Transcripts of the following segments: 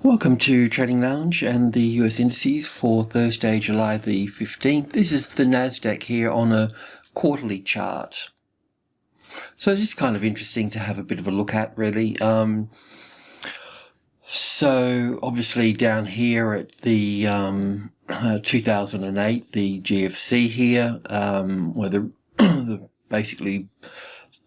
Welcome to Trading Lounge and the US indices for Thursday, July the 15th. This is the NASDAQ here on a quarterly chart. So it's just kind of interesting to have a bit of a look at, really. So obviously down here at the 2008, the GFC here, where the basically,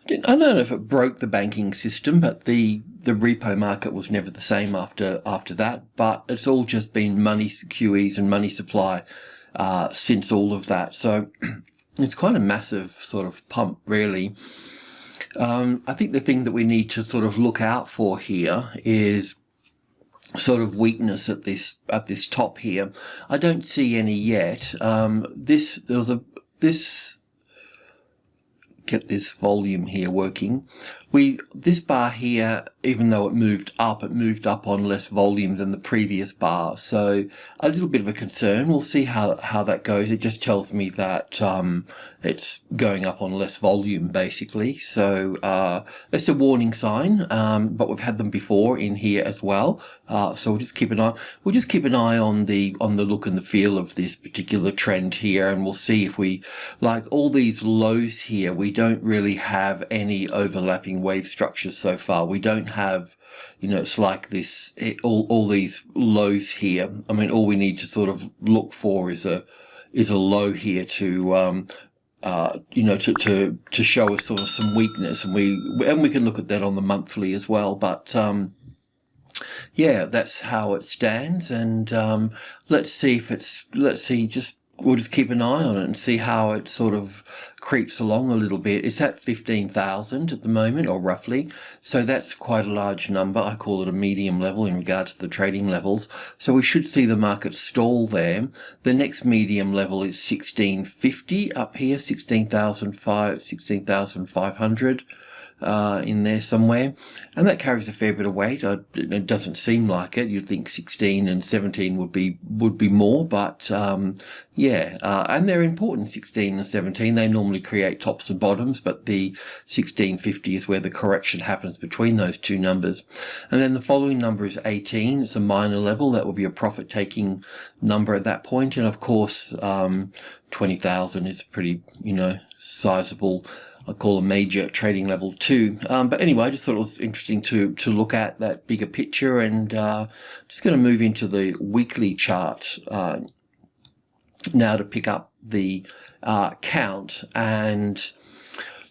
I don't know if it broke the banking system, but the repo market was never the same after that. But it's all just been money QEs and money supply since all of that. So it's quite a massive sort of pump, really. I think the thing that we need to sort of look out for here is sort of weakness at this top here. I don't see any yet. Get this volume here working. This bar here, even though it moved up on less volume than the previous bar. So a little bit of a concern. We'll see how that goes. It just tells me that it's going up on less volume, basically. So it's a warning sign, but we've had them before in here as well. So we'll just keep an eye. We'll just keep an eye on the look and the feel of this particular trend here, and we'll see if we like all these lows here. We don't really have any overlapping wave structures so far. We don't have, it's like this, all these lows here. I mean, all we need to sort of look for is a low here to to show us sort of some weakness, and we can look at that on the monthly as well. But yeah, that's how it stands, and we'll just keep an eye on it and see how it sort of creeps along a little bit. It's at 15,000 at the moment, or roughly, so that's quite a large number. I call it a medium level in regard to the trading levels. So we should see the market stall there. The next medium level is 1650 up here, 16,500. In there somewhere, and that carries a fair bit of weight. It doesn't seem like it. You'd think 16 and 17 would be more, but yeah, and they're important. 16 and 17, they normally create tops and bottoms, but the 1650 is where the correction happens between those two numbers. And then the following number is 18. It's a minor level. That will be a profit taking number at that point, and of course 20,000 is a pretty sizable, I call a major trading level too. But anyway, I just thought it was interesting to look at that bigger picture, and just going to move into the weekly chart now to pick up the count. And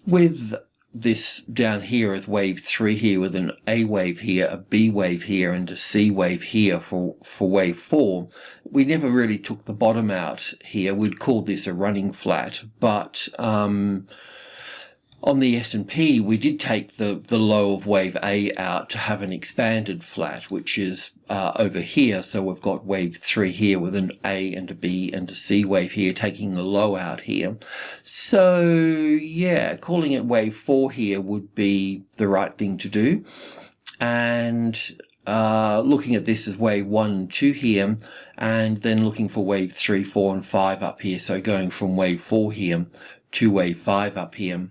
with this down here as wave 3 here, with an A wave here, a B wave here, and a C wave here for wave 4, we never really took the bottom out here. We'd call this a running flat, but on the S&P, we did take the low of wave A out to have an expanded flat, which is over here. So we've got wave 3 here with an A and a B and a C wave here, taking the low out here. So yeah, calling it wave 4 here would be the right thing to do. And looking at this as wave 1 and 2 here, and then looking for wave 3, 4, and 5 up here. So going from wave 4 here to wave 5 up here.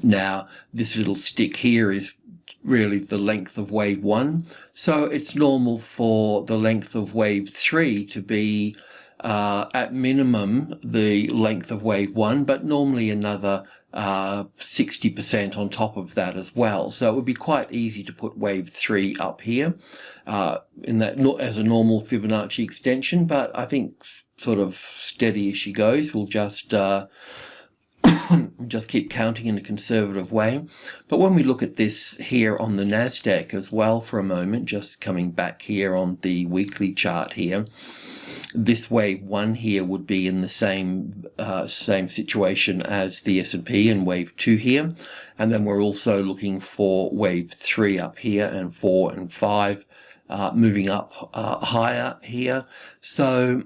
Now, this little stick here is really the length of wave 1. So it's normal for the length of wave 3 to be at minimum the length of wave 1, but normally another 60% on top of that as well. So it would be quite easy to put wave 3 up here in that as a normal Fibonacci extension, but I think sort of steady as she goes. We'll just keep counting in a conservative way. But when we look at this here on the NASDAQ as well for a moment, just coming back here on the weekly chart here, this wave 1 here would be in the same situation as the S&P, and wave 2 here. And then we're also looking for wave 3 up here, and 4 and 5 moving up higher here. So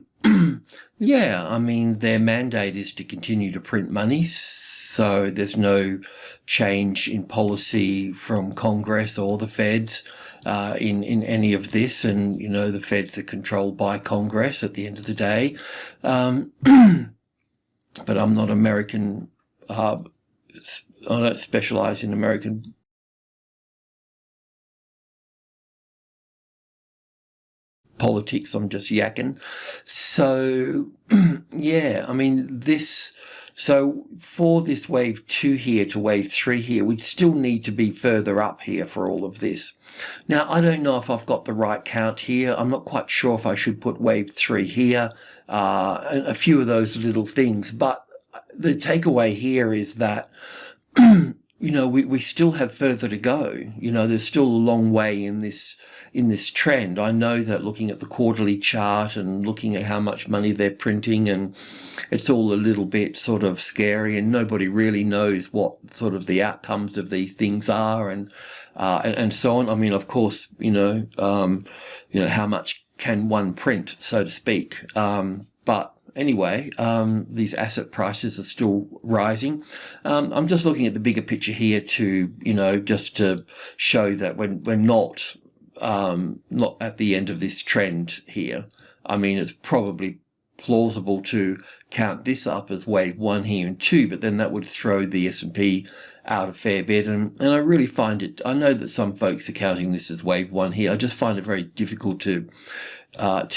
yeah, I mean, their mandate is to continue to print money, so there's no change in policy from Congress or the Feds in any of this. And the Feds are controlled by Congress at the end of the day. But I'm not American. I don't specialize in American politics. I'm just yakking. So yeah, I mean this. So for this wave 2 here to wave 3 here, we'd still need to be further up here for all of this. Now, I don't know if I've got the right count here. I'm not quite sure if I should put wave 3 here, and a few of those little things. But the takeaway here is that, you know, we still have further to go. You know, there's still a long way in this trend. I know that looking at the quarterly chart and looking at how much money they're printing, and it's all a little bit sort of scary, and nobody really knows what sort of the outcomes of these things are, and so on. I mean, of course, you know, how much can one print, so to speak. But anyway, these asset prices are still rising. I'm just looking at the bigger picture here to, you know, just to show that we're not at the end of this trend here. I mean, it's probably plausible to count this up as wave 1 here and 2, but then that would throw the S&P out a fair bit, and I really find it, I know that some folks are counting this as wave 1 here. I just find it very difficult to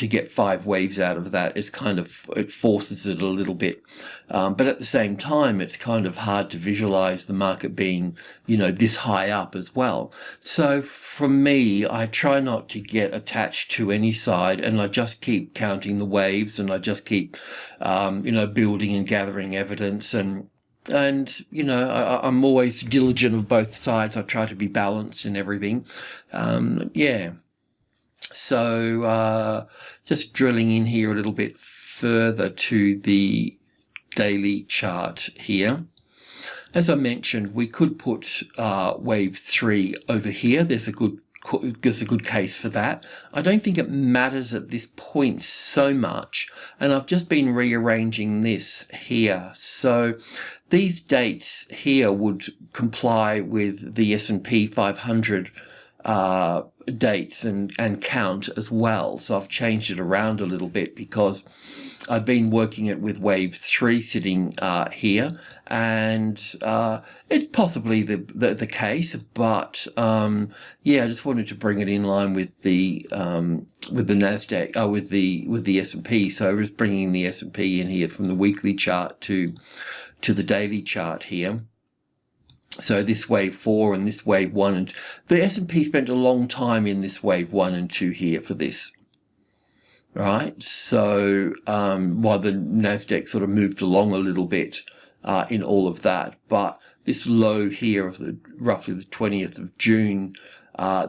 get 5 waves out of that. It's kind of, it forces it a little bit, but at the same time it's kind of hard to visualize the market being, you know, this high up as well. So for me, I try not to get attached to any side, and I just keep counting the waves, and I just keep you know, building and gathering evidence, and you know, I'm always diligent of both sides. I try to be balanced in everything. Yeah. So just drilling in here a little bit further to the daily chart here. As I mentioned, we could put wave 3 over here. There's a good case for that. I don't think it matters at this point so much, and I've just been rearranging this here. So these dates here would comply with the S&P 500 dates and count as well. So I've changed it around a little bit because I've been working it with wave 3 sitting here, and it's possibly the case, but yeah, I just wanted to bring it in line with the NASDAQ, with the S&P. So I was bringing the S&P in here from the weekly chart to the daily chart here. So this wave 4 and this wave 1, and the S&P spent a long time in this wave 1 and 2 here for this. Right, so while the NASDAQ sort of moved along a little bit in all of that, but this low here of roughly the 20th of June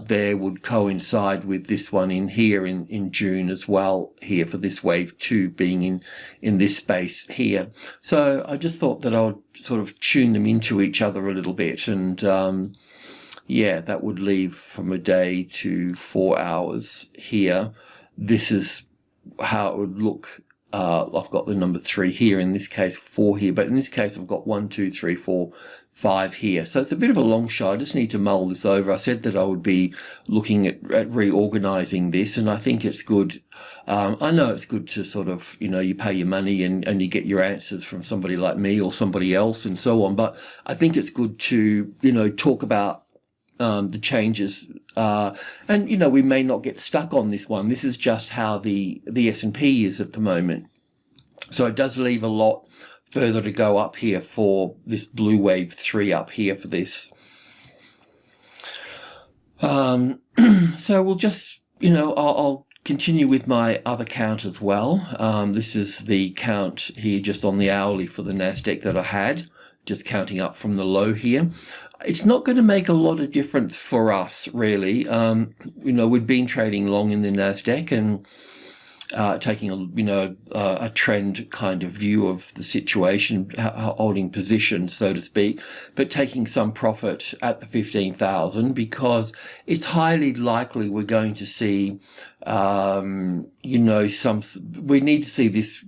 there would coincide with this one in here in June as well, here for this wave 2 being in this space here. So I just thought that I would sort of tune them into each other a little bit, and yeah, that would leave from a day to 4 hours here. This is how it would look. I've got the number 3 here, in this case 4 here, but in this case I've got 1, 2, 3, 4, 5 here. So it's a bit of a long shot. I just need to mull this over. I said that I would be looking at reorganizing this, and I think it's good. I know it's good to sort of, you know, you pay your money and you get your answers from somebody like me or somebody else and so on, but I think it's good to, you know, talk about the changes, and you know, we may not get stuck on this one. This is just how the S&P is at the moment, so it does leave a lot further to go up here for this blue wave 3 up here for this. So we'll just, you know, I'll continue with my other count as well. This is the count here just on the hourly for the NASDAQ that I had, just counting up from the low here. It's not going to make a lot of difference for us, really. You know, we've been trading long in the NASDAQ and taking a trend kind of view of the situation, holding position, so to speak, but taking some profit at the 15,000 because it's highly likely we're going to see, you know, we need to see this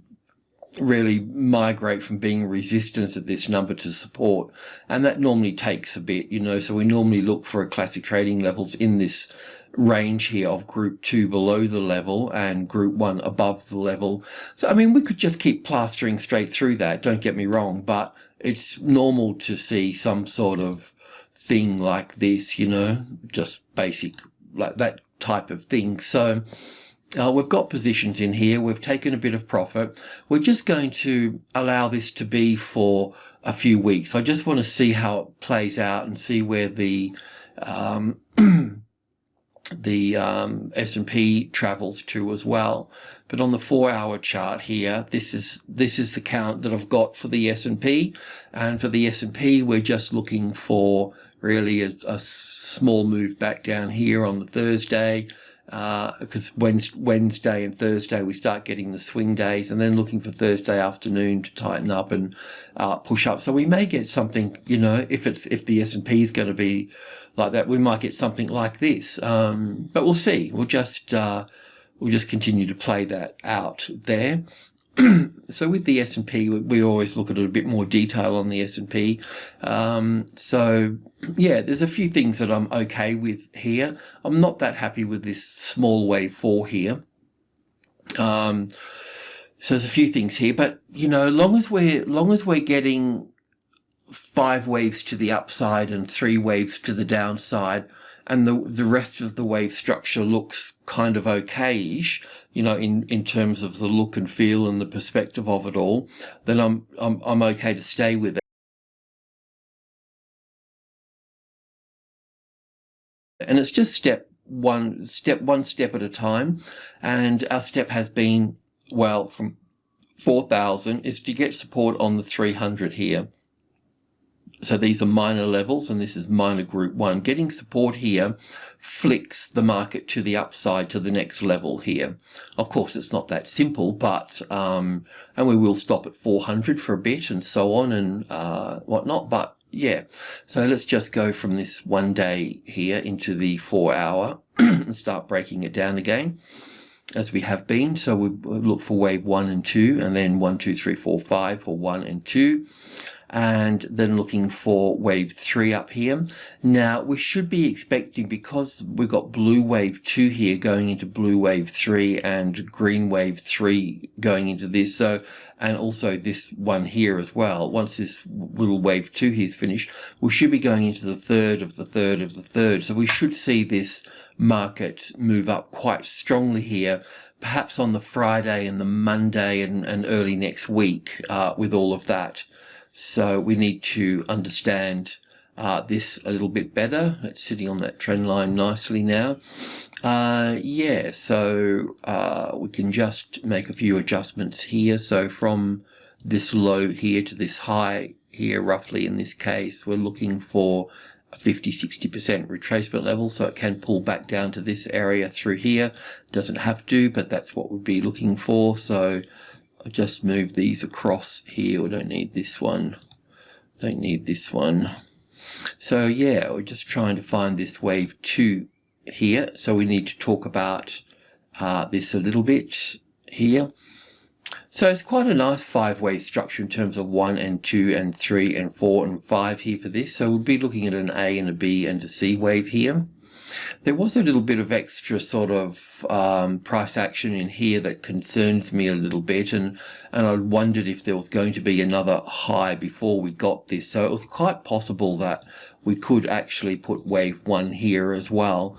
really migrate from being resistance at this number to support, and that normally takes a bit, you know. So we normally look for a classic trading levels in this range here of group 2 below the level and group 1 above the level. So I mean, we could just keep plastering straight through that, don't get me wrong, but it's normal to see some sort of thing like this, you know, just basic, like that type of thing. So We've got positions in here. We've taken a bit of profit. We're just going to allow this to be for a few weeks. I just want to see how it plays out and see where the S&P travels to as well. But on the 4-hour chart here, this is the count that I've got for the S&P, and for the S&P we're just looking for really a small move back down here on the Thursday, because Wednesday and Thursday we start getting the swing days, and then looking for Thursday afternoon to tighten up and push up. So we may get something, you know, if the S&P is going to be like that, we might get something like this. But we'll see. We'll just continue to play that out there. So with the S&P, we always look at a bit more detail on the S&P. So yeah, there's a few things that I'm okay with here. I'm not that happy with this small wave 4 here. So there's a few things here, but you know, long as we're getting 5 waves to the upside and 3 waves to the downside, and the rest of the wave structure looks kind of okay-ish, you know, in terms of the look and feel and the perspective of it all, then I'm okay to stay with it. And it's just one step at a time, and our step has been, well, from 4,000 is to get support on the 300 here. So these are minor levels, and this is minor group 1. Getting support here flicks the market to the upside to the next level here. Of course, it's not that simple, but and we will stop at 400 for a bit and so on and whatnot. But yeah, so let's just go from this 1 day here into the 4-hour and start breaking it down again, as we have been. So we look for wave 1 and 2, and then 1, 2, 3, 4, 5 for 1 and 2. And then looking for wave 3 up here. Now we should be expecting, because we've got blue wave 2 here going into blue wave 3 and green wave 3 going into this, so, and also this one here as well. Once this little wave 2 here is finished, we should be going into the third of the third of the third. So we should see this market move up quite strongly here, perhaps on the Friday and the Monday and early next week with all of that. So we need to understand this a little bit better. It's sitting on that trend line nicely now. Yeah, so we can just make a few adjustments here. So from this low here to this high here, roughly in this case, we're looking for a 50-60% retracement level, so it can pull back down to this area through here. Doesn't have to, but that's what we'd be looking for. So I just move these across here. We don't need this one. Don't need this one. So yeah, we're just trying to find this wave 2 here. So we need to talk about this a little bit here. So it's quite a nice 5-wave structure in terms of 1 and 2 and 3 and 4 and 5 here for this. So we'll be looking at an A and a B and a C wave here. There was a little bit of extra sort of price action in here that concerns me a little bit, and I wondered if there was going to be another high before we got this. So it was quite possible that we could actually put wave 1 here as well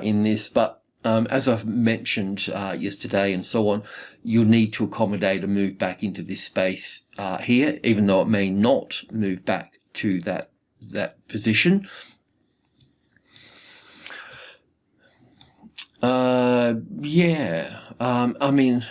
in this, but as I've mentioned yesterday and so on, you'll need to accommodate a move back into this space here, even though it may not move back to that position. Yeah, I mean,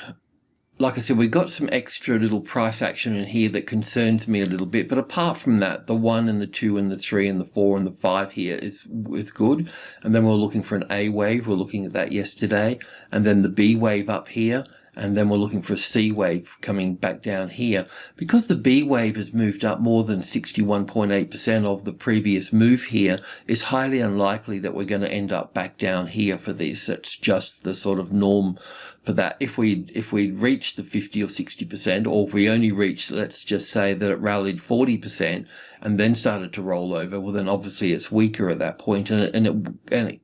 like I said, we got some extra little price action in here that concerns me a little bit, but apart from that, the 1 and the 2 and the 3 and the 4 and the 5 here is good. And then we're looking for an A wave. We're looking at that yesterday, and then the B wave up here, and then we're looking for a C wave coming back down here. Because the B wave has moved up more than 61.8% of the previous move here, it's highly unlikely that we're going to end up back down here for this. It's just the sort of norm for that. If we reach the 50 or 60%, or if we only reach, let's just say that it rallied 40% and then started to roll over, well then obviously it's weaker at that point, and it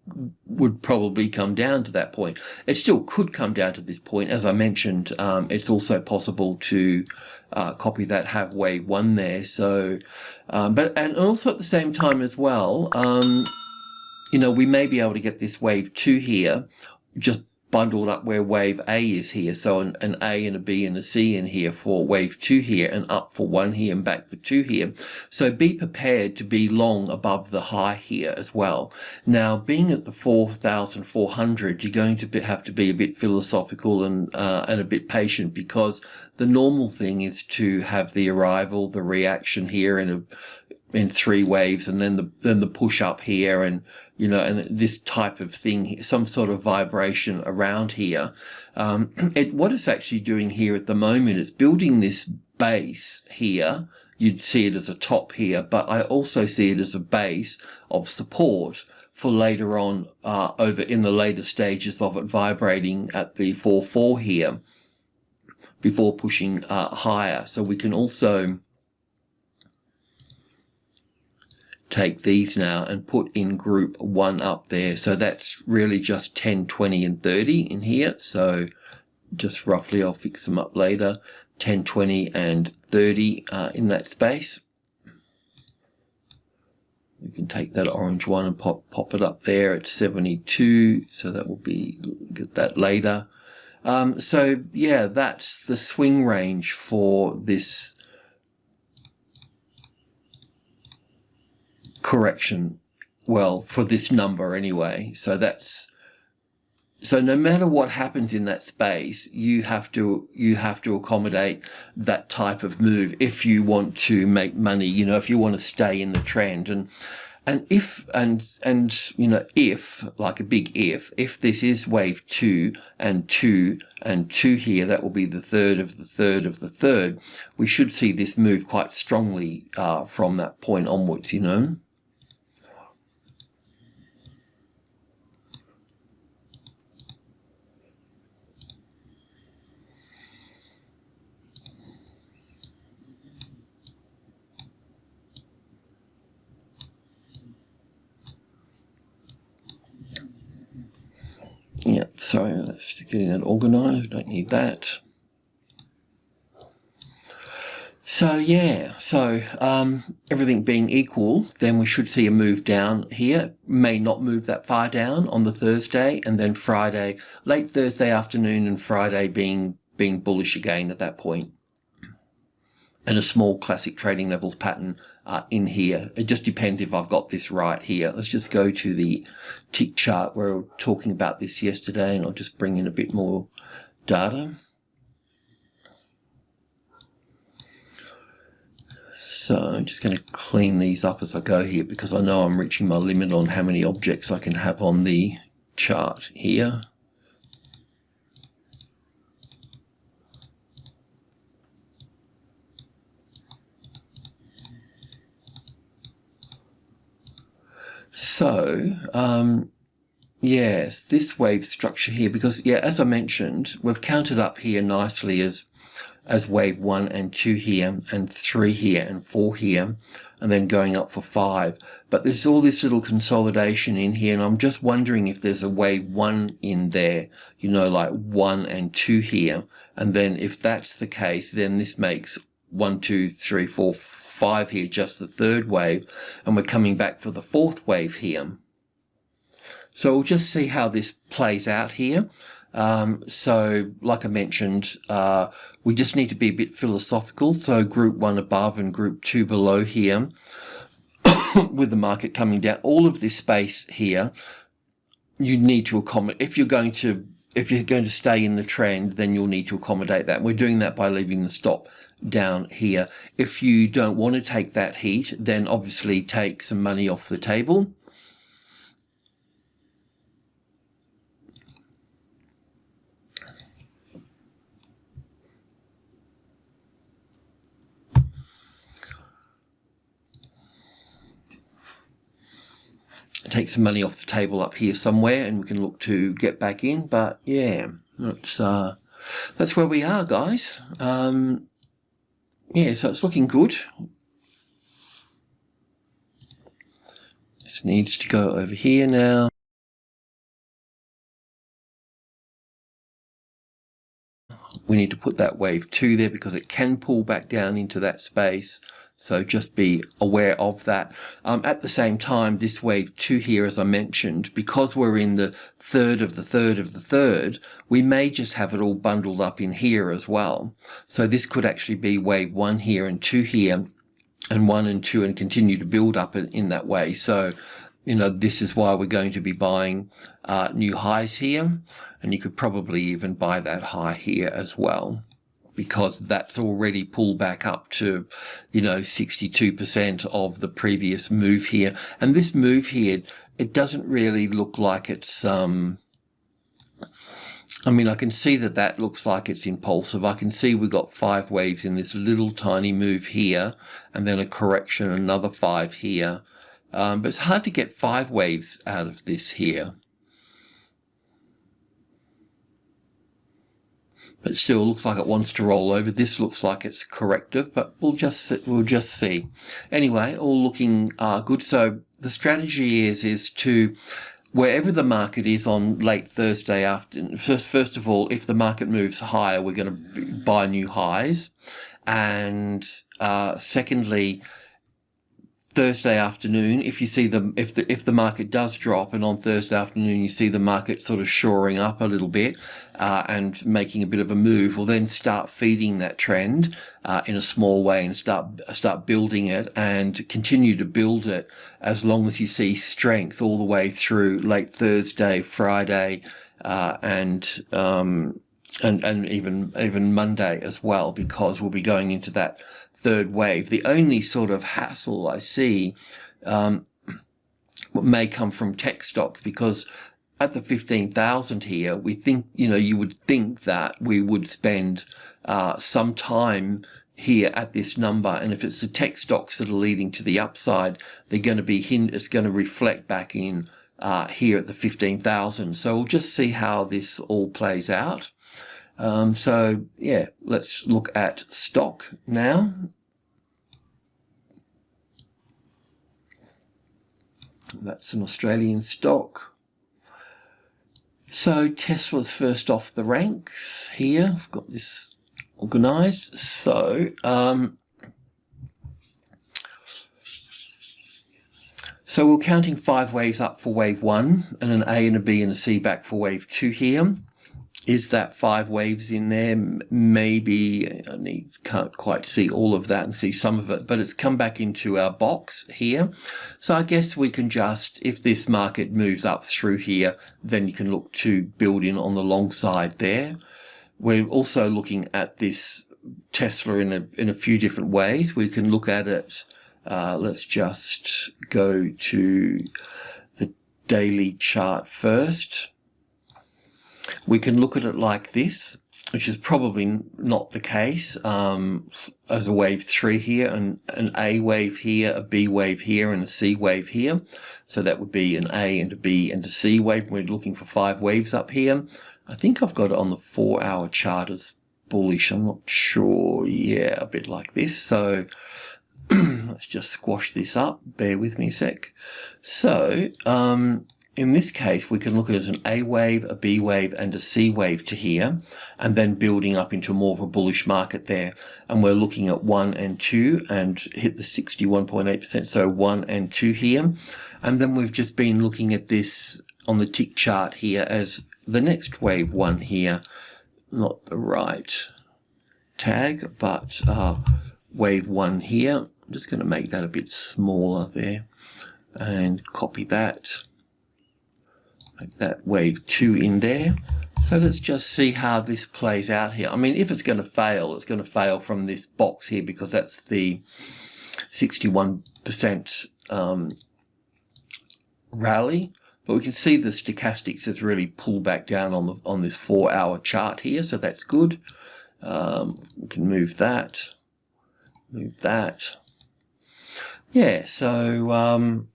would probably come down to that point. It still could come down to this point. As I mentioned, it's also possible to copy that, have wave 1 there. So, and also at the same time as well, you know, we may be able to get this wave 2 here just bundled up where wave A is here. So an A and a B and a C in here for wave 2 here, and up for 1 here and back for 2 here. So be prepared to be long above the high here as well. Now, being at the 4,400, you're going to have to be a bit philosophical and a bit patient, because the normal thing is to have the arrival, the reaction here in 3 waves, and then the push up here, and and this type of thing, some sort of vibration around here. What it's actually doing here at the moment is building this base here. You'd see it as a top here, but I also see it as a base of support for later on, over in the later stages of it, vibrating at the 4.4 here before pushing higher. So we can also take these now and put in group 1 up there. So that's really just 10, 20 and 30 in here. So just roughly, I'll fix them up later, 10, 20 and 30 in that space. We can take that orange one and pop it up there at 72. So that will be, get that later. So yeah, that's the swing range for this correction, well, for this number anyway. So no matter what happens in that space, you have to accommodate that type of move if you want to make money, if you want to stay in the trend. And if like a big if this is wave 2 and 2 and 2 here, that will be the third of the third of the third, we should see this move quite strongly from that point onwards, Yeah, sorry, that's getting that organized. We don't need that. So yeah, everything being equal, then we should see a move down here. May not move that far down on the Thursday, and then Friday, late Thursday afternoon and Friday being bullish again at that point. And a small classic trading levels pattern in here. It just depends if I've got this right here. Let's just go to the tick chart where we were talking about this yesterday, and I'll just bring in a bit more data. So I'm just going to clean these up as I go here, because I know I'm reaching my limit on how many objects I can have on the chart here. So, yes, this wave structure here, because, yeah, as I mentioned, we've counted up here nicely as wave 1 and 2 here, and 3 here, and 4 here, and then going up for 5. But there's all this little consolidation in here, and I'm just wondering if there's a wave 1 in there, like 1 and 2 here. And then if that's the case, then this makes 1, 2, 3, 4, 5 here, just the third wave, and we're coming back for the fourth wave here. So we'll just see how this plays out here. So like I mentioned, we just need to be a bit philosophical. So group 1 above and group 2 below here, with the market coming down, all of this space here, you need to accommodate. If you're going to stay in the trend, then you'll need to accommodate that. We're doing that by leaving the stop down here. If you don't want to take that heat, then obviously take some money off the table. Take some money off the table up here somewhere, and we can look to get back in. But yeah, that's where we are, guys. Yeah, so it's looking good. This needs to go over here now. We need to put that wave 2 there because it can pull back down into that space. So just be aware of that. At the same time, this wave 2 here, as I mentioned, because we're in the third of the third of the third, we may just have it all bundled up in here as well. So this could actually be wave 1 here and 2 here, and 1 and 2, and continue to build up in that way. So, you know, this is why we're going to be buying new highs here, and you could probably even buy that high here as well, because that's already pulled back up to, you know, 62% of the previous move here. And this move here, it doesn't really look like it's, I mean, I can see that that looks like it's impulsive. I can see we've got 5 waves in this little tiny move here, and then a correction, another 5 here. But it's hard to get 5 waves out of this here. But still looks like it wants to roll over. This looks like it's corrective, but we'll just see. Anyway, all looking good. So the strategy is to, wherever the market is on late Thursday afternoon, first of all, if the market moves higher, we're going to buy new highs. And secondly, Thursday afternoon, if you see if the market does drop, and on Thursday afternoon you see the market sort of shoring up a little bit and making a bit of a move, we'll then start feeding that trend in a small way and start building it, and continue to build it as long as you see strength all the way through late Thursday, Friday, and even Monday as well, because we'll be going into that third wave. The only sort of hassle I see may come from tech stocks, because at the 15,000 here, we think, you know, you would think that we would spend some time here at this number, and if it's the tech stocks that are leading to the upside, they're going to be it's going to reflect back in here at the 15,000. So we'll just see how this all plays out. So yeah, let's look at stock now. That's an Australian stock. So Tesla's first off the ranks here. I've got this organized. So we're counting 5 waves up for wave 1, and an A and a B and a C back for wave 2 here. Is that 5 waves in there? Maybe. Can't quite see all of that and see some of it, but it's come back into our box here. So I guess we can just, if this market moves up through here, then you can look to build in on the long side there. We're also looking at this Tesla in a few different ways. We can look at it. Let's just go to the daily chart first. We can look at it like this, which is probably not the case, as a wave 3 here, and an A wave here, a B wave here, and a C wave here. So that would be an A and a B and a C wave. We're looking for 5 waves up here. I think I've got it on the 4-hour chart as bullish. I'm not sure. Yeah, a bit like this. So let's just squash this up. Bear with me a sec. So in this case, we can look at it as an A wave, a B wave, and a C wave to here, and then building up into more of a bullish market there. And we're looking at 1 and 2 and hit the 61.8%. So 1 and 2 here. And then we've just been looking at this on the tick chart here as the next wave 1 here. Not the right tag, but wave 1 here. I'm just going to make that a bit smaller there and copy that. Make that wave 2 in there. So let's just see how this plays out here. I mean, if it's going to fail, it's going to fail from this box here, because that's the 61% rally. But we can see the stochastics has really pulled back down on this 4-hour chart here, so that's good. We can move that. Yeah, so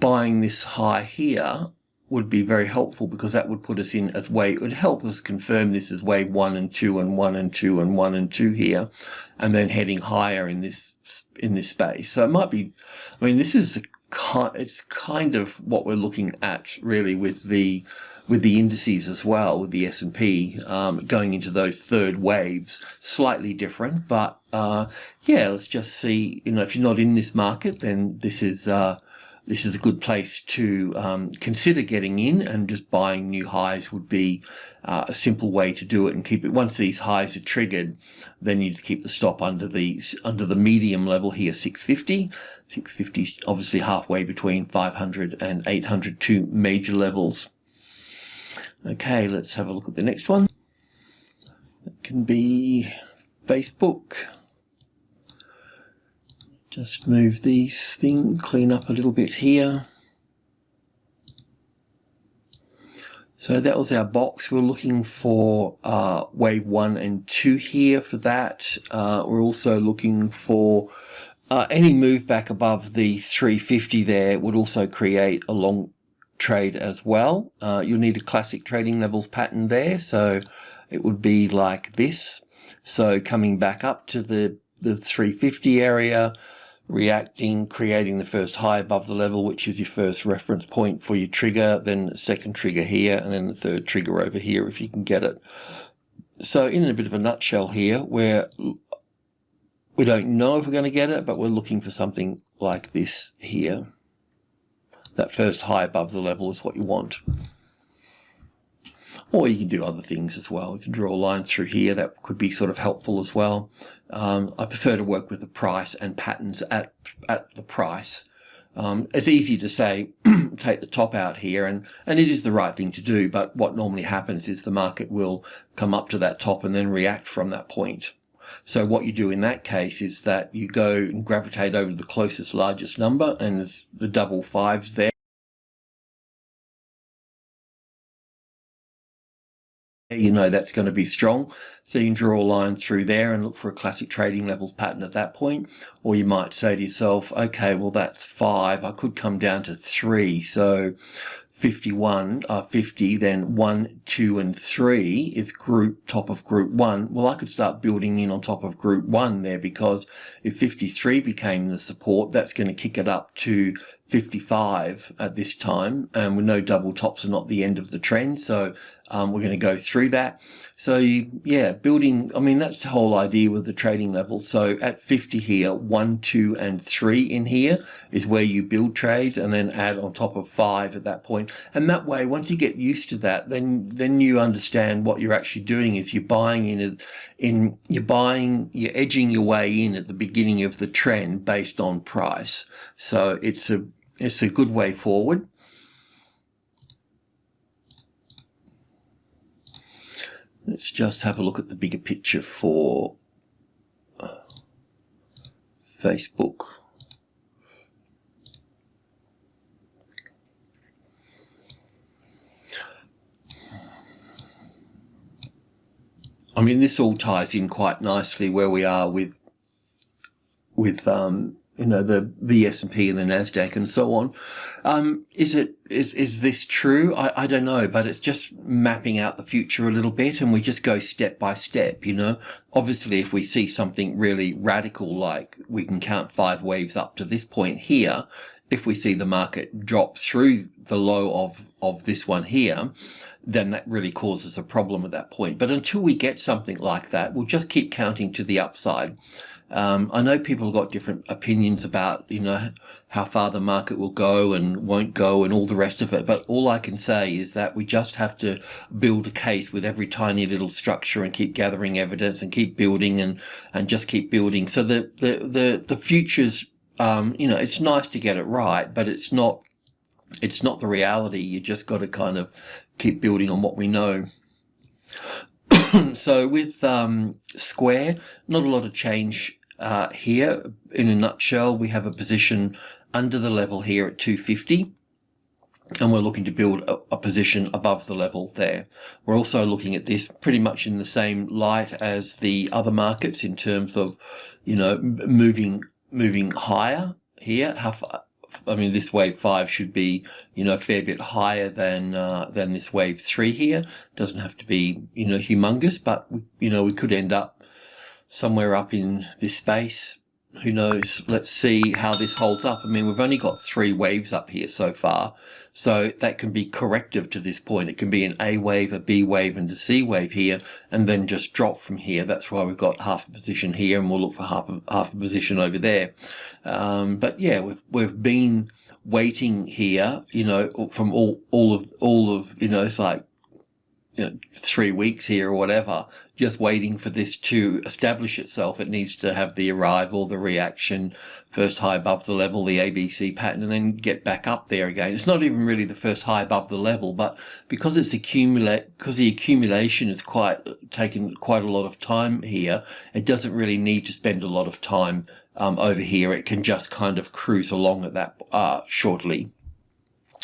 buying this high here would be very helpful, because that would put us in as wave, it would help us confirm this as wave 1 and 2 and 1 and 2 and 1 and 2 here, and then heading higher in this space. So it might be, I mean, this is it's kind of what we're looking at really with the the indices as well, with the S&P going into those third waves, slightly different. But yeah, let's just see. If you're not in this market, then this is a good place to consider getting in, and just buying new highs would be a simple way to do it, and keep it. Once these highs are triggered, then you just keep the stop under the medium level here, 650. 650 is obviously halfway between 500 and 800, two major levels. Okay, let's have a look at the next one. That can be Facebook. Just move these things, clean up a little bit here. So that was our box. We're looking for wave 1 and 2 here for that. We're also looking for any move back above the 350 there would also create a long trade as well. You'll need a classic trading levels pattern there. So it would be like this. So coming back up to the 350 area, reacting, creating the first high above the level, which is your first reference point for your trigger, then the second trigger here, and then the third trigger over here if you can get it. So in a bit of a nutshell here, where we don't know if we're going to get it, but we're looking for something like this here. That first high above the level is what you want. Or you can do other things as well. You can draw a line through here. That could be sort of helpful as well. I prefer to work with the price and patterns at the price. It's easy to say, take the top out here, and it is the right thing to do, but what normally happens is the market will come up to that top and then react from that point. So what you do in that case is that you go and gravitate over the closest largest number, and there's the double fives there. That's going to be strong, so you can draw a line through there and look for a classic trading levels pattern at that point. Or you might say to yourself, okay, well that's 5, I could come down to 3, so 50, then 1, 2 and 3 is top of group 1. Well, I could start building in on top of group 1 there, because if 53 became the support, that's going to kick it up to 55 at this time, and we know double tops are not the end of the trend, so we're going to go through that. So yeah, building, that's the whole idea with the trading levels. So at 50 here, 1, 2 and 3 in here is where you build trades, and then add on top of 5 at that point. And that way, once you get used to that, then you understand what you're actually doing is you're buying you're edging your way in at the beginning of the trend based on price. So it's a good way forward. Let's just have a look at the bigger picture for Facebook. This all ties in quite nicely where we are with the S&P and the NASDAQ and so on. Is this true? I don't know, but it's just mapping out the future a little bit, and we just go step by step, Obviously, if we see something really radical, like we can count 5 waves up to this point here, if we see the market drop through the low of this one here, then that really causes a problem at that point. But until we get something like that, we'll just keep counting to the upside. I know people have got different opinions about, how far the market will go and won't go and all the rest of it. But all I can say is that we just have to build a case with every tiny little structure and keep gathering evidence and keep building and just keep building. So the futures, it's nice to get it right, but it's not the reality. You just got to kind of keep building on what we know. So with Square, not a lot of change here. In a nutshell, we have a position under the level here at 250, and we're looking to build a position above the level there. We're also looking at this pretty much in the same light as the other markets in terms of, moving higher here. How far? This wave 5 should be, a fair bit higher than this wave 3 here. Doesn't have to be, humongous, but we could end up somewhere up in this space. who knows? Let's see how this holds up. I mean, we've only got 3 waves up here so far, so that can be corrective to this point. It can be an A wave, a B wave, and a C wave here, and then just drop from here. That's why we've got half a position here, and we'll look for half a position over there. But yeah, we've been waiting here, you know, from all of you know, it's like, you know, 3 weeks here or whatever, just waiting for this to establish itself. It needs to have the arrival, the reaction, first high above the level, the ABC pattern, and then get back up there again. It's not even really the first high above the level, but because it's because the accumulation is taken quite a lot of time here, it doesn't really need to spend a lot of time over here. It can just kind of cruise along at that shortly.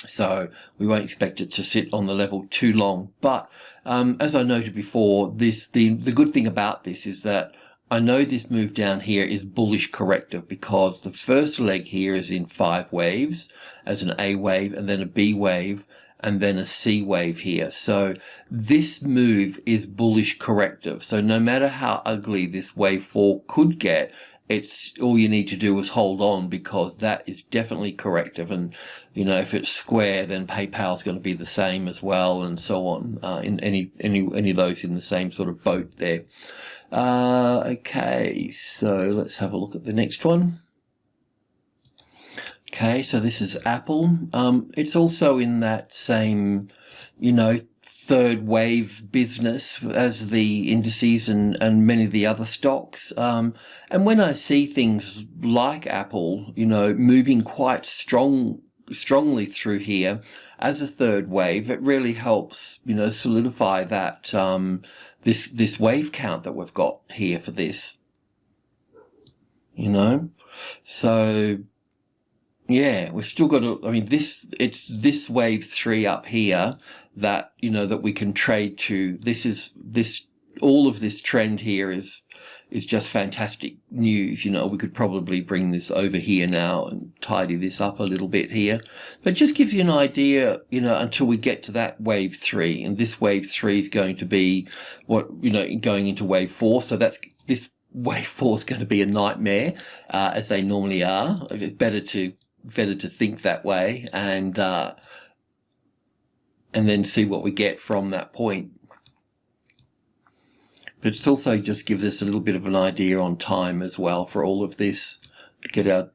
So we won't expect it to sit on the level too long. But as I noted before, the good thing about this is that I know this move down here is bullish corrective, because the first leg here is in 5 waves, as an A wave, and then a B wave, and then a C wave here. So this move is bullish corrective. So no matter how ugly this wave 4 could get, it's all you need to do is hold on, because that is definitely corrective. And you know, if it's square, then PayPal is going to be the same as well, and so on. In any of those in the same sort of boat there. Okay, so let's have a look at the next one. Okay, so this is Apple. It's also in that same, you know, third wave business as the indices and many of the other stocks. And when I see things like Apple, you know, moving quite strongly through here as a third wave, it really helps, you know, solidify that this wave count that we've got here for this, you know. So yeah, we've still got to, I mean, it's this wave 3 up here that, you know, that we can trade to. All of this trend here is just fantastic news. You know, we could probably bring this over here now and tidy this up a little bit here. But it just gives you an idea, you know, until we get to that wave 3. And this wave 3 is going to be what, you know, going into wave 4. So this wave 4 is going to be a nightmare, as they normally are. It's better to think that way, and then see what we get from that point. But it's also just gives us a little bit of an idea on time as well for all of this. Get our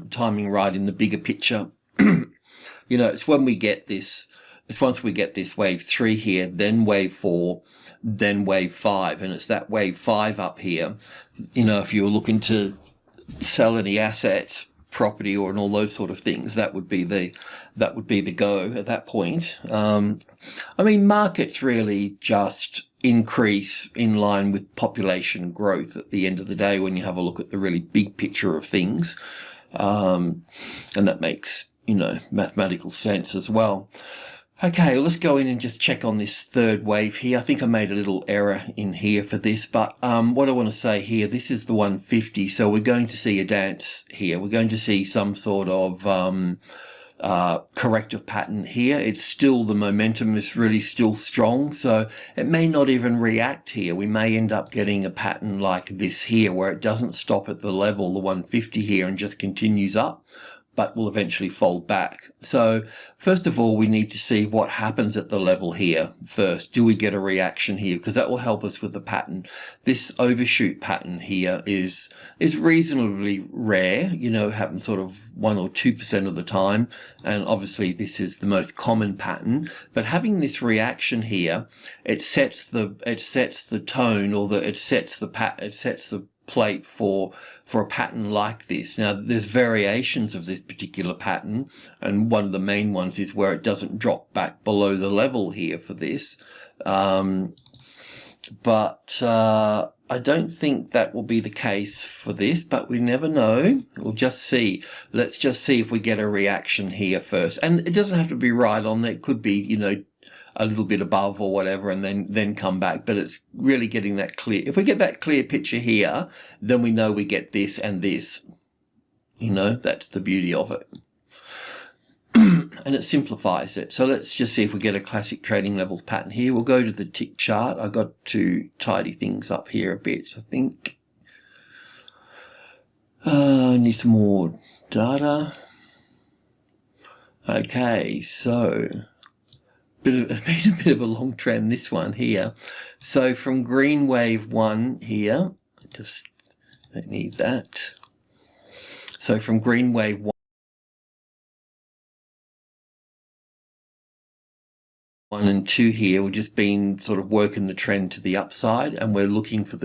timing right in the bigger picture. You know, it's when we get this, it's once we get this wave 3 here, then wave 4, then wave 5, and it's that wave 5 up here. You know, if you were looking to sell any assets, property, or and all those sort of things, that would be the go at that point. I mean, markets really just increase in line with population growth at the end of the day when you have a look at the really big picture of things, and that makes, you know, mathematical sense as well. Okay, let's go in and just check on this third wave here. I think I made a little error in here for this, but what I want to say here, this is the 150, so we're going to see a dance here. We're going to see some sort of corrective pattern here. It's still, the momentum is really still strong, so it may not even react here. We may end up getting a pattern like this here, where it doesn't stop at the level, the 150 here, and just continues up, but will eventually fold back. So first of all, we need to see what happens at the level here first. Do we get a reaction here? Because that will help us with the pattern. This overshoot pattern here is reasonably rare. You know, it happens sort of 1 or 2% of the time. And obviously this is the most common pattern. But having this reaction here, it sets the tone, or it sets the plate for a pattern like this. Now, there's variations of this particular pattern, and one of the main ones is where it doesn't drop back below the level here for this. But I don't think that will be the case for this, but we never know. We'll just see. Let's just see if we get a reaction here first. And it doesn't have to be right on. It could be, you know, a little bit above or whatever, and then come back. But it's really getting that clear. If we get that clear picture here, then we know we get this and this. You know, that's the beauty of it. And it simplifies it. So let's just see if we get a classic trading levels pattern here. We'll go to the tick chart. I got to tidy things up here a bit, I think. Need some more data. Okay, so been a bit of a long trend, this one here. So from green wave 1 here, just don't need that. So from green wave 1 and 2 here, we've just been sort of working the trend to the upside, and we're looking for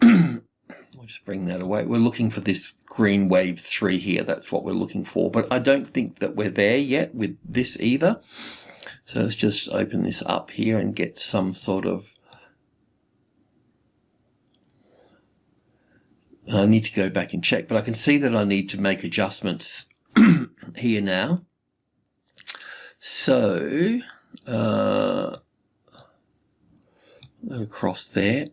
we'll just bring that away. We're looking for this green wave 3 here. That's what we're looking for. But I don't think that we're there yet with this either. So let's just open this up here and get some sort of... I need to go back and check, but I can see that I need to make adjustments here now. So, across there.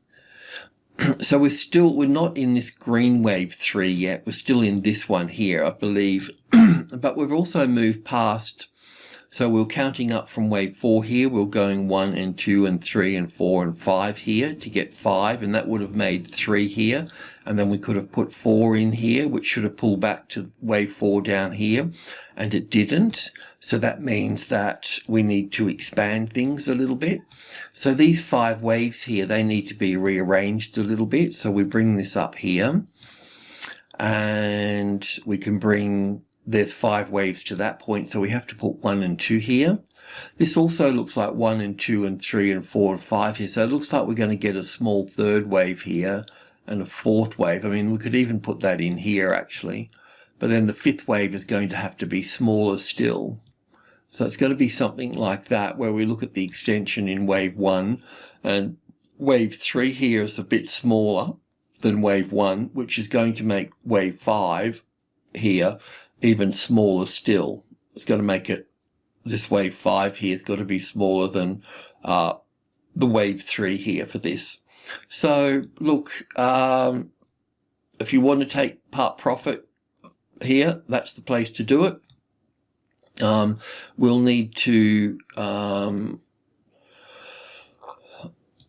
So we're not in this green wave 3 yet. We're still in this one here, I believe. But we've also moved past, so we're counting up from wave 4 here. We're going 1 and 2 and 3 and 4 and 5 here to get 5, and that would have made 3 here. And then we could have put 4 in here, which should have pulled back to wave 4 down here, and it didn't. So that means that we need to expand things a little bit. So these 5 waves here, they need to be rearranged a little bit. So we bring this up here, and we can bring, there's 5 waves to that point. So we have to put 1 and 2 here. This also looks like 1 and 2 and 3 and 4 and 5 here. So it looks like we're going to get a small 3rd wave here and a 4th wave. I mean, we could even put that in here actually, but then the 5th wave is going to have to be smaller still. So it's going to be something like that, where we look at the extension in wave 1, and wave 3 here is a bit smaller than wave 1, which is going to make wave 5 here even smaller still. It's going to make it, this wave 5 here has got to be smaller than the wave 3 here for this. So look, if you want to take part profit here, that's the place to do it. We'll need to, I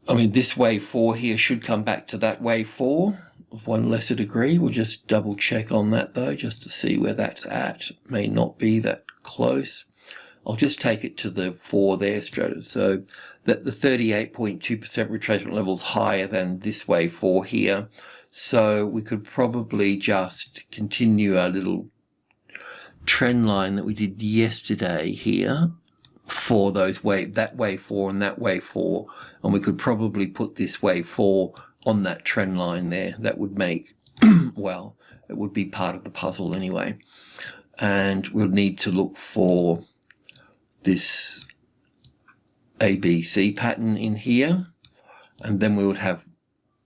mean, this wave 4 here should come back to that wave 4 of 1 lesser degree. We'll just double check on that though, just to see where that's at. It may not be that close. I'll just take it to the 4 there straight. So that the 38.2% retracement level is higher than this wave 4 here. So we could probably just continue our little trend line that we did yesterday here for those that wave 4 and that wave 4. And we could probably put this wave 4 on that trend line there. That would make, well, it would be part of the puzzle anyway. And we'll need to look for this ABC pattern in here, and then we would have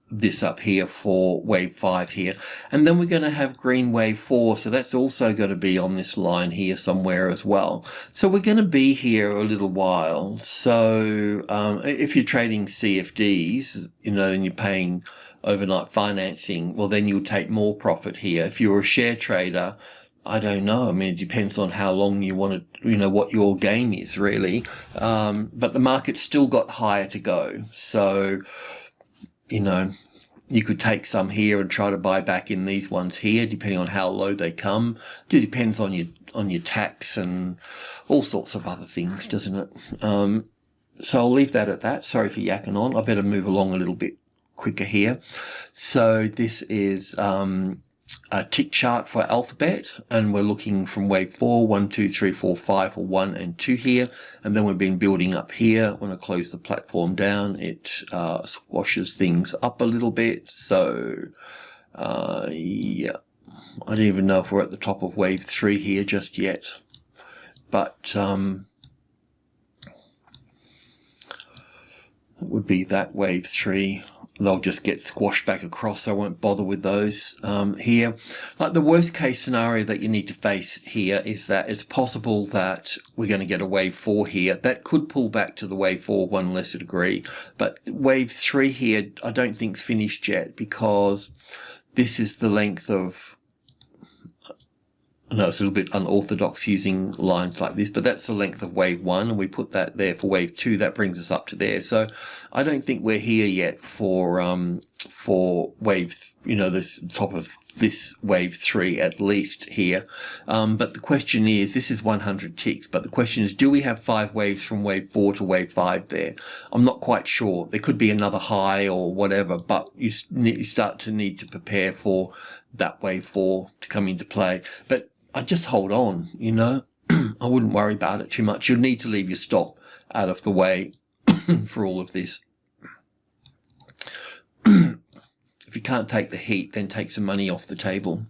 this up here for wave 5 here, and then we're going to have green wave 4, so that's also going to be on this line here somewhere as well. So we're going to be here a little while. So if you're trading CFDs, you know, and you're paying overnight financing, well, then you'll take more profit here. If you're a share trader, I don't know. I mean, it depends on how long you want to, you know, what your game is really. But the market's still got higher to go. So, you know, you could take some here and try to buy back in these ones here, depending on how low they come. It depends on your tax and all sorts of other things, doesn't it? So I'll leave that at that. Sorry for yakking on. I better move along a little bit quicker here. So this is a tick chart for Alphabet, and we're looking from wave 4, 1, 2, 3, 4, 5, or 1 and 2 here, and then we've been building up here. When I close the platform down, it squashes things up a little bit. So yeah, I don't even know if we're at the top of wave 3 here just yet, but it would be that wave 3. They'll just get squashed back across, so I won't bother with those here. Like the worst case scenario that you need to face here is that it's possible that we're going to get a wave 4 here. That could pull back to the wave 4 1 lesser degree. But wave 3 here, I don't think is finished yet, because this is the length of, I know it's a little bit unorthodox using lines like this, but that's the length of wave 1, and we put that there for wave 2. That brings us up to there. So I don't think we're here yet for wave you know, the top of this wave 3 at least here. But the question is, this is 100 ticks, but the question is, do we have 5 waves from wave 4 to wave 5 there? I'm not quite sure. There could be another high or whatever, but you start to need to prepare for that wave 4 to come into play. But I just hold on, you know. I wouldn't worry about it too much. You'll need to leave your stop out of the way for all of this. If you can't take the heat, then take some money off the table.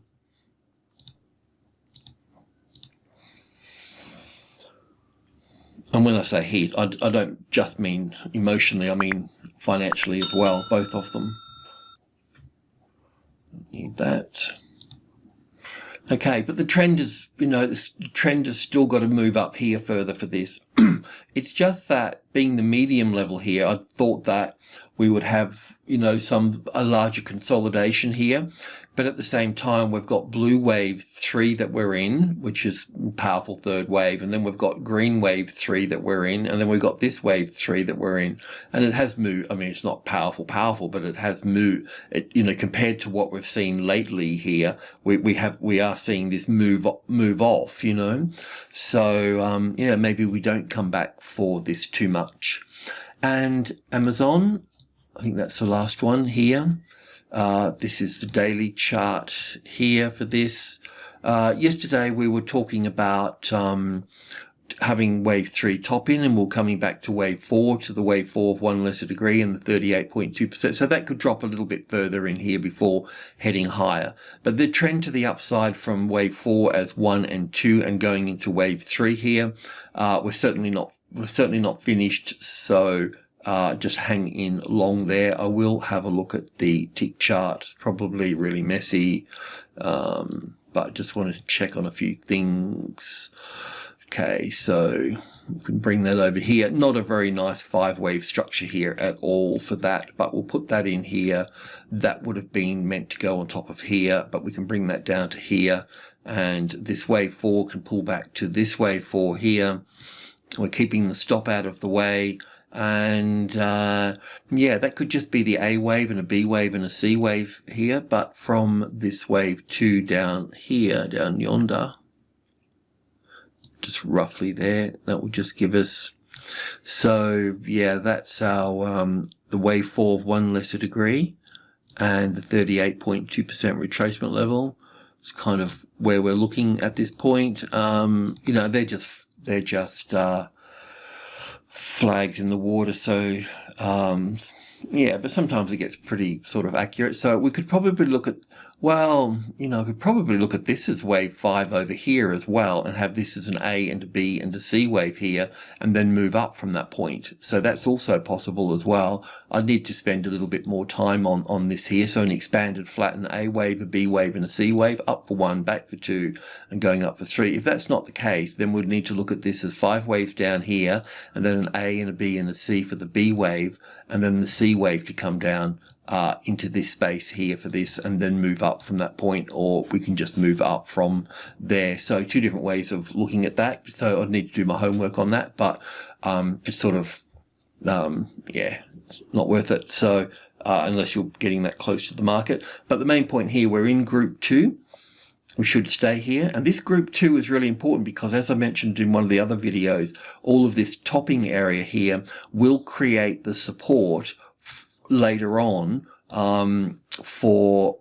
And when I say heat, I don't just mean emotionally, I mean financially as well, both of them. Need that. Okay, but the trend is, you know, the trend has still got to move up here further for this. It's just that being the medium level here, I thought that we would have, you know, a larger consolidation here. But at the same time, we've got blue wave 3 that we're in, which is powerful third wave. And then we've got green wave 3 that we're in. And then we've got this wave 3 that we're in. And it has moved. I mean, it's not powerful, but it has moved. You know, compared to what we've seen lately here, we are seeing this move off, you know. So, you know, maybe we don't come back for this too much. And Amazon, I think that's the last one here. This is the daily chart here for this. Yesterday we were talking about having wave 3 top in, and we're coming back to wave 4, to the wave 4 of 1 lesser degree and the 38.2%. So that could drop a little bit further in here before heading higher. But the trend to the upside from wave 4 as 1 and 2 and going into wave 3 here, we're certainly not finished. So just hang in long there. I will have a look at the tick chart. It's probably really messy, but just wanted to check on a few things. Okay, so we can bring that over here. Not a very nice 5-wave structure here at all for that, but we'll put that in here. That would have been meant to go on top of here, but we can bring that down to here. And this wave 4 can pull back to this wave 4 here. We're keeping the stop out of the way. And yeah, that could just be the A wave and a B wave and a C wave here. But from this wave 2 down here, down yonder, just roughly there, that will just give us, so yeah, that's our the wave 4 of 1 lesser degree and the 38.2% retracement level. It's kind of where we're looking at this point. You know, they're just flags in the water, so yeah, but sometimes it gets pretty sort of accurate. So we could probably look at, well, you know, I could probably look at this as wave 5 over here as well, and have this as an A and a B and a C wave here, and then move up from that point. So that's also possible as well. I need to spend a little bit more time on this here. So an expanded flattened A wave, a B wave and a C wave, up for 1, back for 2, and going up for 3. If that's not the case, then we'd need to look at this as 5 waves down here, and then an A and a B and a C for the B wave, and then the C wave to come down into this space here for this, and then move up from that point, or we can just move up from there. So 2 different ways of looking at that. So I'd need to do my homework on that, but it's sort of, yeah, it's not worth it. So unless you're getting that close to the market. But the main point here, we're in group 2. We should stay here. And this group 2 is really important because, as I mentioned in one of the other videos, all of this topping area here will create the support later on for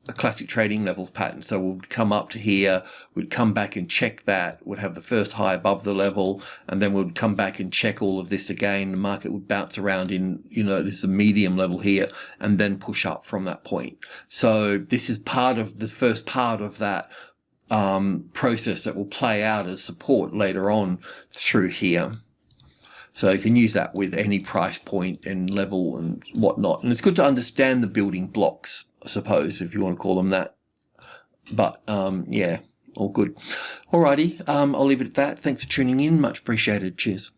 a classic trading levels pattern. So we'll come up to here, we'd come back and check that, would have the first high above the level, and then we'd come back and check all of this again. The market would bounce around in, you know, this is a medium level here, and then push up from that point. So this is part of the first part of that process that will play out as support later on through here. So you can use that with any price point and level and whatnot. And it's good to understand the building blocks, I suppose, if you want to call them that. But yeah, all good. Alrighty, I'll leave it at that. Thanks for tuning in. Much appreciated. Cheers.